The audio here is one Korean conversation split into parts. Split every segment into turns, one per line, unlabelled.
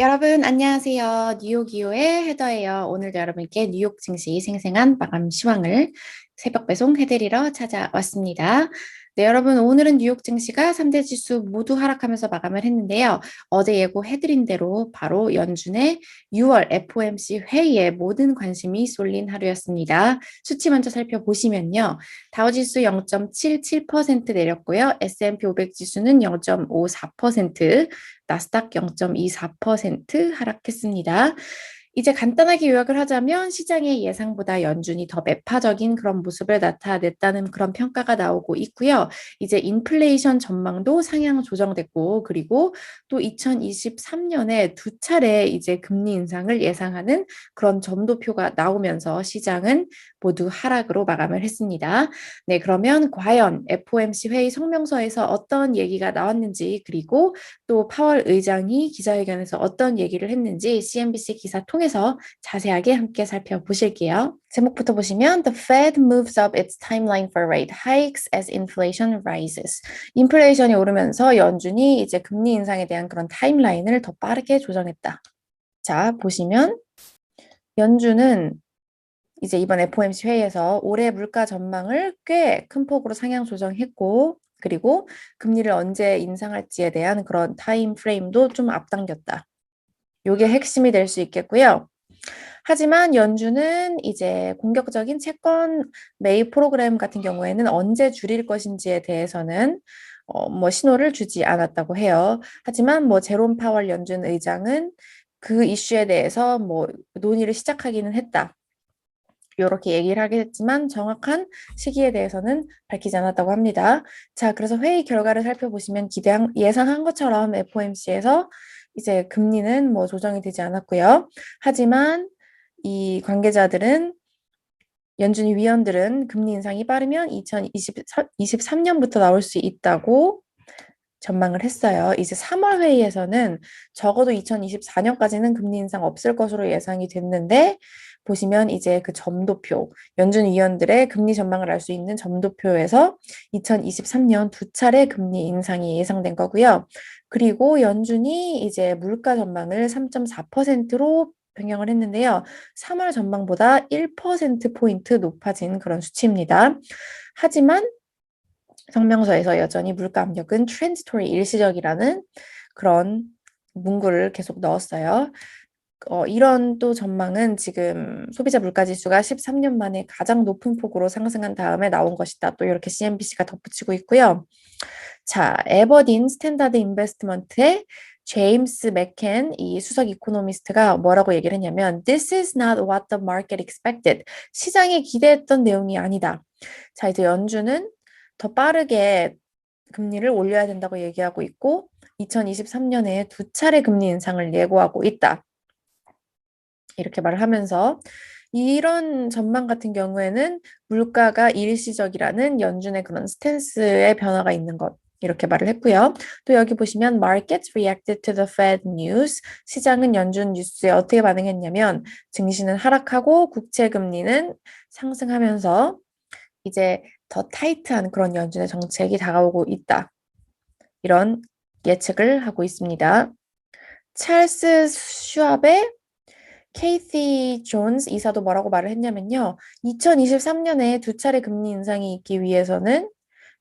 여러분, 안녕하세요. 뉴욕이오의 헤더예요. 오늘도 여러분께 뉴욕 증시 생생한 마감 시황을 새벽 배송해드리러 찾아왔습니다. 네, 여러분, 오늘은 뉴욕 증시가 3대 지수 모두 하락하면서 마감을 했는데요. 어제 예고해드린 대로 바로 연준의 6월 FOMC 회의에 모든 관심이 쏠린 하루였습니다. 수치 먼저 살펴보시면요. 다우지수 0.77% 내렸고요. S&P 500 지수는 0.54%, 나스닥 0.24% 하락했습니다. 이제 간단하게 요약을 하자면 시장의 예상보다 연준이 더 매파적인 그런 모습을 나타냈다는 그런 평가가 나오고 있고요. 이제 인플레이션 전망도 상향 조정됐고, 그리고 또 2023년에 두 차례 이제 금리 인상을 예상하는 그런 점도표가 나오면서 시장은 모두 하락으로 마감을 했습니다. 네, 그러면 과연 FOMC 회의 성명서에서 어떤 얘기가 나왔는지, 그리고 또 파월 의장이 기자회견에서 어떤 얘기를 했는지 CNBC 기사 통해서 자세하게 함께 살펴보실게요. 제목부터 보시면 The Fed moves up its timeline for rate hikes as inflation rises. 인플레이션이 오르면서 연준이 이제 금리 인상에 대한 그런 타임라인을 더 빠르게 조정했다. 자, 보시면 연준은 이제 이번 FOMC 회의에서 올해 물가 전망을 꽤 큰 폭으로 상향 조정했고, 그리고 금리를 언제 인상할지에 대한 그런 타임 프레임도 좀 앞당겼다. 요게 핵심이 될 수 있겠고요. 하지만 연준은 이제 공격적인 채권 매입 프로그램 같은 경우에는 언제 줄일 것인지에 대해서는 뭐 신호를 주지 않았다고 해요. 하지만 뭐 제롬 파월 연준 의장은 그 이슈에 대해서 뭐 논의를 시작하기는 했다. 이렇게 얘기를 하긴 했지만 정확한 시기에 대해서는 밝히지 않았다고 합니다. 자, 그래서 회의 결과를 살펴보시면 예상한 것처럼 FOMC에서 이제 금리는 뭐 조정이 되지 않았고요. 하지만 이 관계자들은 연준이 위원들은 금리 인상이 빠르면 2023년부터 나올 수 있다고 전망을 했어요. 이제 3월 회의에서는 적어도 2024년까지는 금리 인상 없을 것으로 예상이 됐는데 보시면 이제 그 점도표, 연준 위원들의 금리 전망을 알 수 있는 점도표에서 2023년 두 차례 금리 인상이 예상된 거고요. 그리고 연준이 이제 물가 전망을 3.4%로 변경을 했는데요. 3월 전망보다 1%포인트 높아진 그런 수치입니다. 하지만 성명서에서 여전히 물가 압력은 transitory 일시적이라는 그런 문구를 계속 넣었어요. 이런 또 전망은 지금 소비자 물가 지수가 13년 만에 가장 높은 폭으로 상승한 다음에 나온 것이다. 또 이렇게 CNBC가 덧붙이고 있고요. 자, 에버딘 스탠다드 인베스트먼트의 제임스 맥켄 이 수석 이코노미스트가 뭐라고 얘기를 했냐면 This is not what the market expected. 시장이 기대했던 내용이 아니다. 자, 이제 연준은 더 빠르게 금리를 올려야 된다고 얘기하고 있고 2023년에 두 차례 금리 인상을 예고하고 있다. 이렇게 말을 하면서 이런 전망 같은 경우에는 물가가 일시적이라는 연준의 그런 스탠스의 변화가 있는 것. 이렇게 말을 했고요. 또 여기 보시면 Markets reacted to the Fed news. 시장은 연준 뉴스에 어떻게 반응했냐면 증시는 하락하고 국채 금리는 상승하면서 이제 더 타이트한 그런 연준의 정책이 다가오고 있다. 이런 예측을 하고 있습니다. 찰스 슈압의 케이티 존스 이사도 뭐라고 말을 했냐면요. 2023년에 두 차례 금리 인상이 있기 위해서는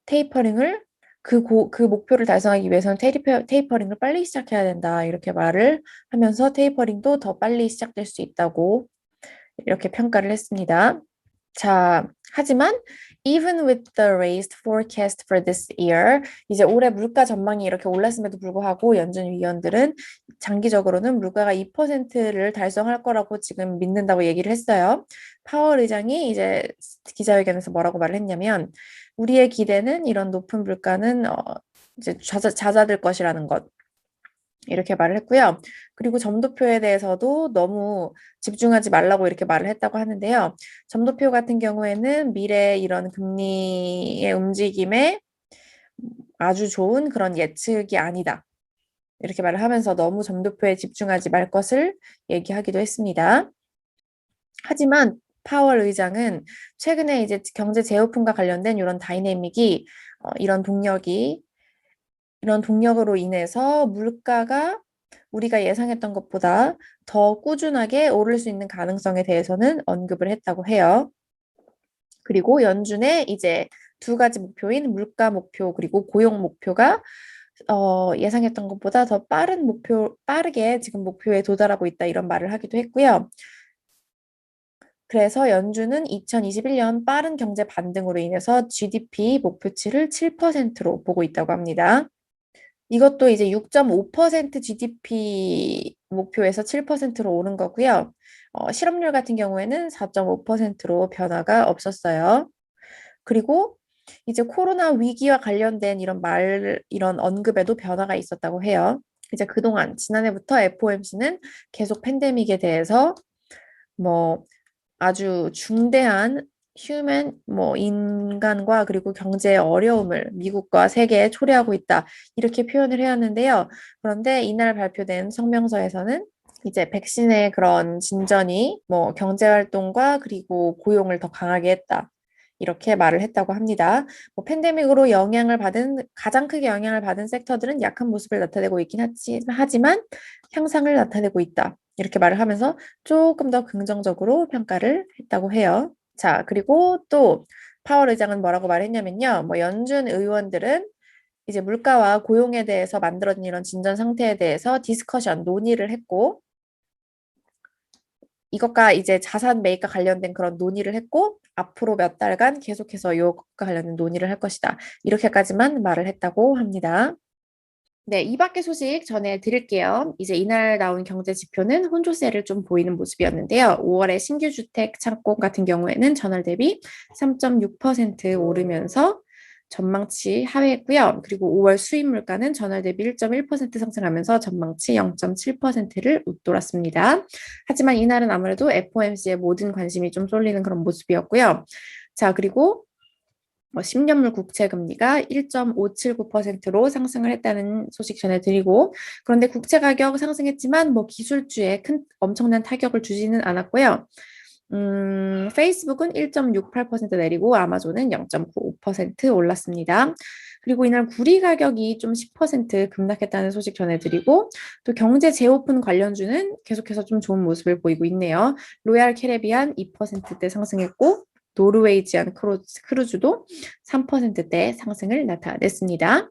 테이퍼링을 그 목표를 달성하기 위해서는 테이퍼링을 빨리 시작해야 된다. 이렇게 말을 하면서 테이퍼링도 더 빨리 시작될 수 있다고 이렇게 평가를 했습니다. 자, 하지만 even with the raised forecast for this year, 이제 올해 물가 전망이 이렇게 올랐음에도 불구하고 연준 위원들은 장기적으로는 물가가 2%를 달성할 거라고 지금 믿는다고 얘기를 했어요. 파월 의장이 이제 기자회견에서 뭐라고 말을 했냐면 우리의 기대는 이런 높은 물가는 이제 잦아들 것이라는 것. 이렇게 말을 했고요. 그리고 점도표에 대해서도 너무 집중하지 말라고 이렇게 말을 했다고 하는데요. 점도표 같은 경우에는 미래 이런 금리의 움직임에 아주 좋은 그런 예측이 아니다. 이렇게 말을 하면서 너무 점도표에 집중하지 말 것을 얘기하기도 했습니다. 하지만 파월 의장은 최근에 이제 경제 재오픈과 관련된 이런 다이내믹이 이런 동력으로 인해서 물가가 우리가 예상했던 것보다 더 꾸준하게 오를 수 있는 가능성에 대해서는 언급을 했다고 해요. 그리고 연준의 이제 두 가지 목표인 물가 목표 그리고 고용 목표가 예상했던 것보다 더 빠르게 지금 목표에 도달하고 있다 이런 말을 하기도 했고요. 그래서 연준은 2021년 빠른 경제 반등으로 인해서 GDP 목표치를 7%로 보고 있다고 합니다. 이것도 이제 6.5% GDP 목표에서 7%로 오른 거고요. 실업률 같은 경우에는 4.5%로 변화가 없었어요. 그리고 이제 코로나 위기와 관련된 이런 언급에도 변화가 있었다고 해요. 이제 그동안 지난해부터 FOMC는 계속 팬데믹에 대해서 뭐 아주 중대한 인간과 그리고 경제의 어려움을 미국과 세계에 초래하고 있다. 이렇게 표현을 해왔는데요. 그런데 이날 발표된 성명서에서는 이제 백신의 그런 진전이 경제 활동과 그리고 고용을 더 강하게 했다. 이렇게 말을 했다고 합니다. 팬데믹으로 가장 크게 영향을 받은 섹터들은 약한 모습을 나타내고 있긴 하지만 향상을 나타내고 있다. 이렇게 말을 하면서 조금 더 긍정적으로 평가를 했다고 해요. 자, 그리고 또 파월 의장은 뭐라고 말했냐면요. 연준 의원들은 이제 물가와 고용에 대해서 만들어진 이런 진전 상태에 대해서 논의를 했고, 이것과 이제 자산 매입과 관련된 그런 논의를 했고, 앞으로 몇 달간 계속해서 이것과 관련된 논의를 할 것이다. 이렇게까지만 말을 했다고 합니다. 네, 이 밖의 소식 전해드릴게요. 이제 이날 나온 경제 지표는 혼조세를 좀 보이는 모습이었는데요. 5월에 신규 주택 착공 같은 경우에는 전월 대비 3.6% 오르면서 전망치 하회했고요. 그리고 5월 수입 물가는 전월 대비 1.1% 상승하면서 전망치 0.7%를 웃돌았습니다. 하지만 이날은 아무래도 FOMC의 모든 관심이 좀 쏠리는 그런 모습이었고요. 자, 그리고 10년물 국채 금리가 1.579%로 상승을 했다는 소식 전해드리고, 그런데 국채 가격 상승했지만 기술주에 엄청난 타격을 주지는 않았고요. 페이스북은 1.68% 내리고 아마존은 0.95% 올랐습니다. 그리고 이날 구리 가격이 좀 10% 급락했다는 소식 전해드리고, 또 경제 재오픈 관련주는 계속해서 좀 좋은 모습을 보이고 있네요. 로얄 캐리비안 2%대 상승했고, 노르웨이지안 크루즈도 3%대 상승을 나타냈습니다.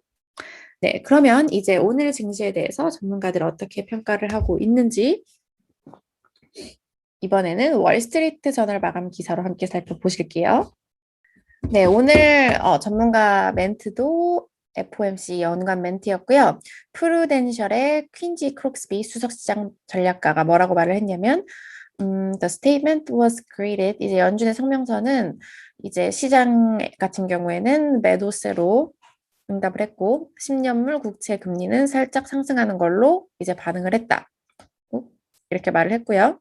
네, 그러면 이제 오늘 증시에 대해서 전문가들 어떻게 평가를 하고 있는지 이번에는 월스트리트 저널 마감 기사로 함께 살펴보실게요. 네, 오늘 전문가 멘트도 FOMC 연관 멘트였고요. 프루덴셜의 퀸지 크록스비 수석시장 전략가가 뭐라고 말을 했냐면 The statement was created. 이제 연준의 성명서는 이제 시장 같은 경우에는 매도세로 응답을 했고 10년물 국채 금리는 살짝 상승하는 걸로 이제 반응을 했다. 이렇게 말을 했고요.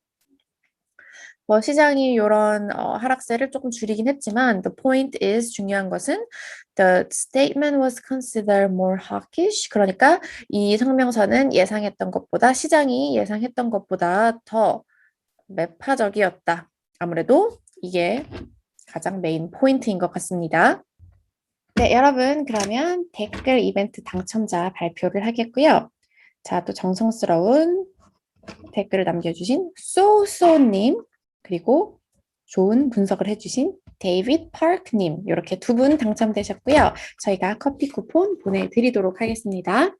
시장이 이런 하락세를 조금 줄이긴 했지만 the point is 중요한 것은 the statement was considered more hawkish. 그러니까 이 성명서는 시장이 예상했던 것보다 더 매파적이었다. 아무래도 이게 가장 메인 포인트인 것 같습니다. 네, 여러분 그러면 댓글 이벤트 당첨자 발표를 하겠고요. 자, 또 정성스러운 댓글을 남겨주신 소소님 그리고 좋은 분석을 해주신 데이빗 파크님 이렇게 두 분 당첨되셨고요. 저희가 커피 쿠폰 보내드리도록 하겠습니다.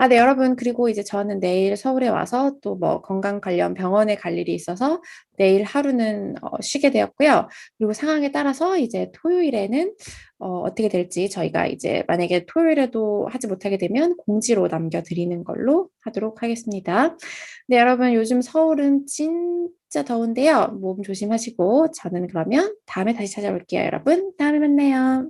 네, 여러분 그리고 이제 저는 내일 서울에 와서 또 건강 관련 병원에 갈 일이 있어서 내일 하루는 쉬게 되었고요. 그리고 상황에 따라서 이제 토요일에는 어떻게 될지 저희가 이제 만약에 토요일에도 하지 못하게 되면 공지로 남겨드리는 걸로 하도록 하겠습니다. 네, 여러분 요즘 서울은 진짜 더운데요. 몸 조심하시고 저는 그러면 다음에 다시 찾아올게요, 여러분. 다음에 만나요.